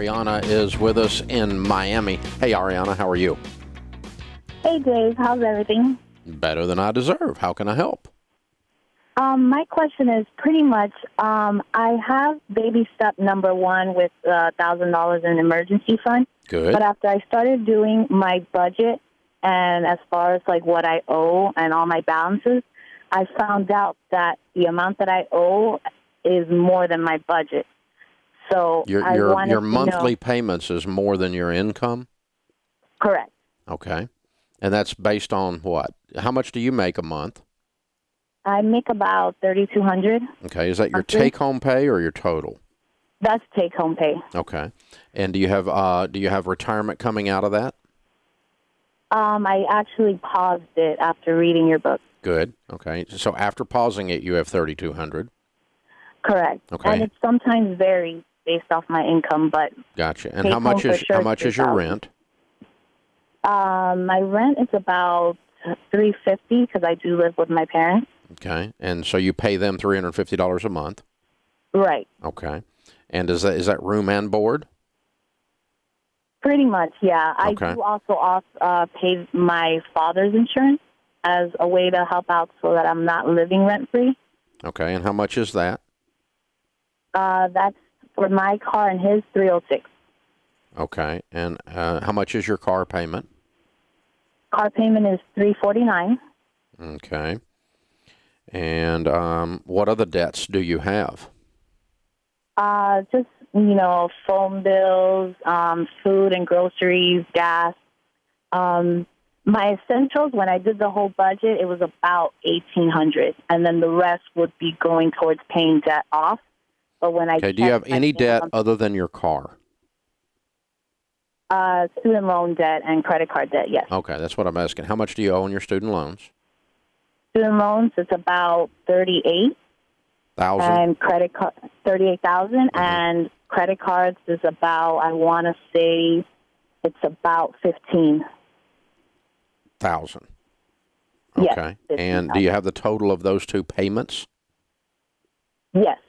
Ariana is with us in Miami. Hey, Ariana, how are you? Hey, Dave. How's everything? Better than I deserve. How can I help? My question is pretty much, I have baby step number one with $1,000 in emergency fund. Good. But after I started doing my budget and as far as like what I owe and all my balances, I found out that the amount that I owe is more than my budget. So your monthly payments is more than your income? Correct. Okay. And that's based on what? How much do you make a month? I make about $3,200. Okay. Is that your take-home pay or your total? That's take-home pay. Okay. And do you have retirement coming out of that? I actually paused it after reading your book. Good. Okay. So after pausing it, you have $3,200. Correct. Okay. And it sometimes varies based off my income, but gotcha. And how much is your rent? My rent is about $350 because I do live with my parents. Okay. And so you pay them $350 a month. Right. Okay. And is that room and board? Pretty much, yeah. Okay. I do also pay my father's insurance as a way to help out so that I'm not living rent-free. Okay. And how much is that? That's for my car and his, $306. Okay. And how much is your car payment? Car payment is $349. Okay. And what other debts do you have? Just, phone bills, food and groceries, gas. My essentials, when I did the whole budget, it was about $1,800, and then the rest would be going towards paying debt off. But when I do you have any debt other than your car? Student loan debt and credit card debt, yes. Okay, that's what I'm asking. How much do you owe on your student loans? Student loans, it's about $38,000. And credit card, $38,000, and credit cards is about, I want to say, it's about $15,000. Okay. Yes, and do you have the total of those two payments? Yes.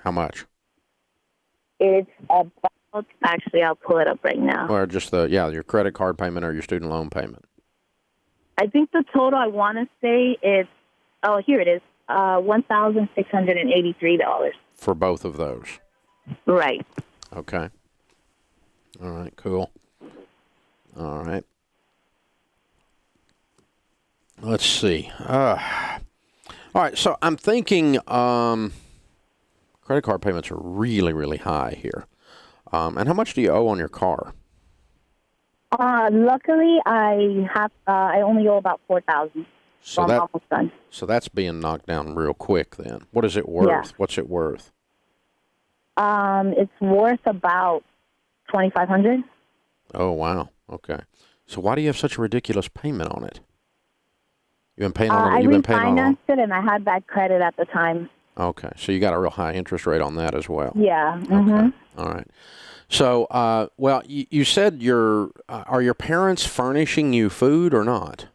How much? It's about, actually, I'll pull it up right now. Or just your credit card payment or your student loan payment? I think the total I want to say is, here it is, $1,683. For both of those? Right. Okay. All right, cool. All right. Let's see. All right, so I'm thinking credit card payments are really, really high here. And how much do you owe on your car? Luckily, I only owe about $4,000. So I'm almost done. So that's being knocked down real quick then. What is it worth? Yeah. What's it worth? It's worth about $2,500. Oh, wow. Okay. So why do you have such a ridiculous payment on it? You've been paying on it. I refinanced it, and I had bad credit at the time. Okay. So you got a real high interest rate on that as well. Yeah. Mm-hmm. Okay. All right. So, you said are your parents furnishing you food or not?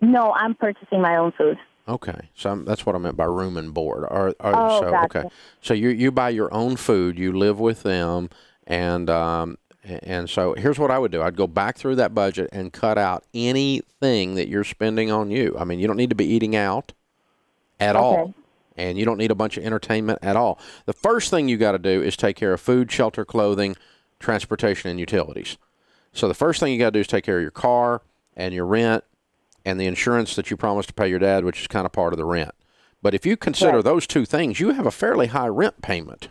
No, I'm purchasing my own food. Okay, so that's what I meant by room and board. Gotcha. Okay, so you buy your own food, you live with them, and so here's what I would do: I'd go back through that budget and cut out anything that you're spending on you. I mean, you don't need to be eating out at all, and you don't need a bunch of entertainment at all. The first thing you got to do is take care of food, shelter, clothing, transportation, and utilities. So the first thing you got to do is take care of your car and your rent and the insurance that you promised to pay your dad, which is kind of part of the rent. But if you consider those two things, you have a fairly high rent payment.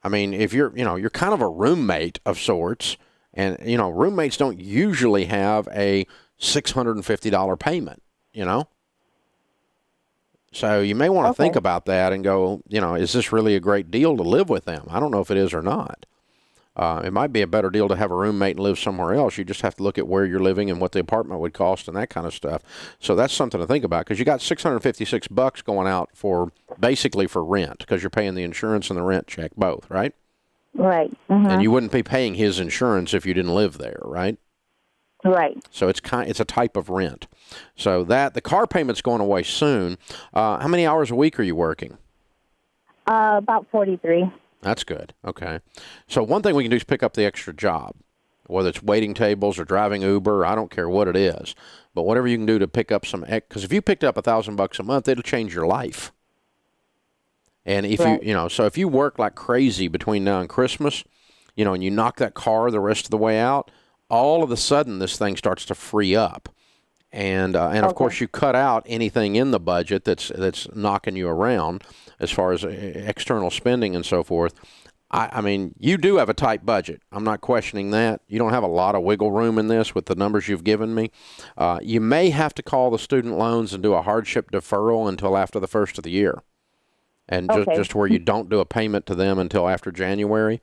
I mean, if you're kind of a roommate of sorts, and, roommates don't usually have a $650 payment, So you may want to think about that and go, is this really a great deal to live with them? I don't know if it is or not. It might be a better deal to have a roommate and live somewhere else. You just have to look at where you're living and what the apartment would cost and that kind of stuff. So that's something to think about, because you got $656 going out basically for rent, because you're paying the insurance and the rent check both, right? Right. Mm-hmm. And you wouldn't be paying his insurance if you didn't live there, right? Right. So it's a type of rent. So the car payment's going away soon. How many hours a week are you working? About 43. That's good. Okay. So one thing we can do is pick up the extra job, whether it's waiting tables or driving Uber. I don't care what it is, but whatever you can do to pick up some, because if you picked up $1,000 a month, it'll change your life. And if Right. so if you work like crazy between now and Christmas, and you knock that car the rest of the way out, all of a sudden this thing starts to free up. And of course you cut out anything in the budget that's knocking you around as far as external spending and so forth. I mean, you do have a tight budget. I'm not questioning that. You don't have a lot of wiggle room in this with the numbers you've given me. You may have to call the student loans and do a hardship deferral until after the first of the year. And just where you don't do a payment to them until after January,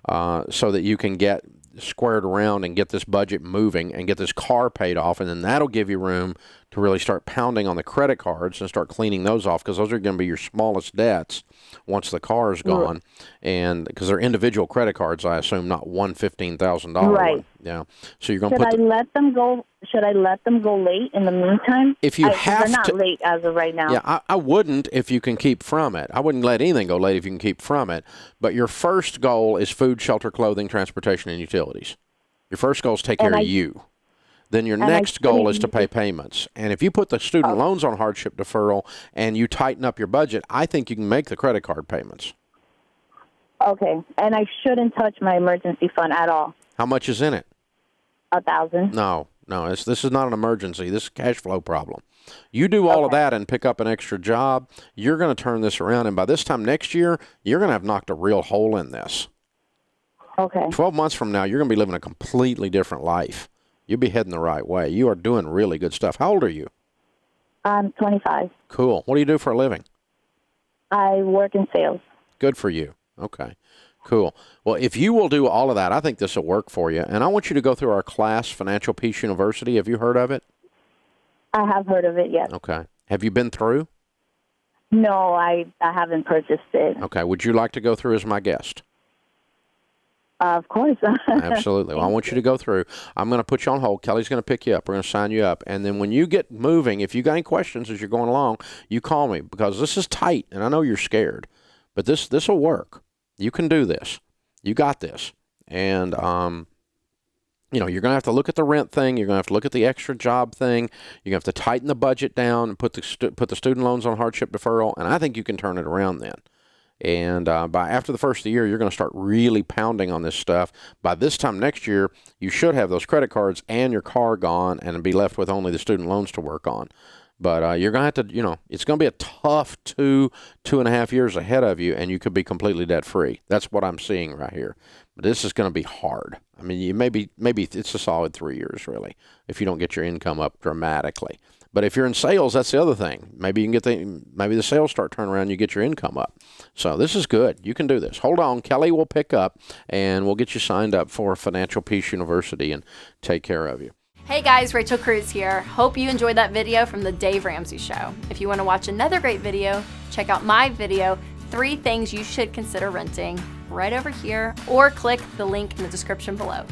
so that you can get squared around and get this budget moving and get this car paid off, and then that'll give you room to really start pounding on the credit cards and start cleaning those off, because those are going to be your smallest debts once the car is gone, and because they're individual credit cards, I assume, not one $15,000 Right. one. Yeah. So you're going to Should put. I let them go? Should I let them go late in the meantime? If you have they're not to, late as of right now. yeah, I wouldn't if you can keep from it. I wouldn't let anything go late if you can keep from it. But your first goal is food, shelter, clothing, transportation, and utilities. Your first goal is take care of you. Then your next goal is to pay payments. And if you put the student loans on hardship deferral and you tighten up your budget, I think you can make the credit card payments. Okay, and I shouldn't touch my emergency fund at all. How much is in it? 1,000. No, this is not an emergency. This is a cash flow problem. You do all of that and pick up an extra job, you're going to turn this around. And by this time next year, you're going to have knocked a real hole in this. Okay. 12 months from now, you're going to be living a completely different life. You'll be heading the right way. You are doing really good stuff. How old are you? I'm 25. Cool. What do you do for a living? I work in sales. Good for you. Okay. Cool. Well, if you will do all of that, I think this will work for you. And I want you to go through our class, Financial Peace University. Have you heard of it? I have heard of it, yes. Okay. Have you been through? No, I haven't purchased it. Okay. Would you like to go through as my guest? Of course. Absolutely. Well, I want you to go through. I'm going to put you on hold. Kelly's going to pick you up. We're going to sign you up. And then when you get moving, if you got any questions as you're going along, you call me, because this is tight, and I know you're scared. But this will work. You can do this. You got this. And, you're going to have to look at the rent thing. You're going to have to look at the extra job thing. You're going to have to tighten the budget down and put the student loans on hardship deferral. And I think you can turn it around then. And by after the first of the year, you're going to start really pounding on this stuff. By this time next year, you should have those credit cards and your car gone and be left with only the student loans to work on. But you're going to have to, it's going to be a tough 2.5 years ahead of you, and you could be completely debt-free. That's what I'm seeing right here. But this is going to be hard. I mean, maybe it's a solid 3 years, really, if you don't get your income up dramatically. But if you're in sales, that's the other thing. Maybe you can maybe the sales start turning around, you get your income up. So this is good. You can do this. Hold on. Kelly will pick up, and we'll get you signed up for Financial Peace University and take care of you. Hey guys, Rachel Cruz here. Hope you enjoyed that video from the Dave Ramsey Show. If you want to watch another great video, check out my video, 3 Things You Should Consider Renting, right over here, or click the link in the description below.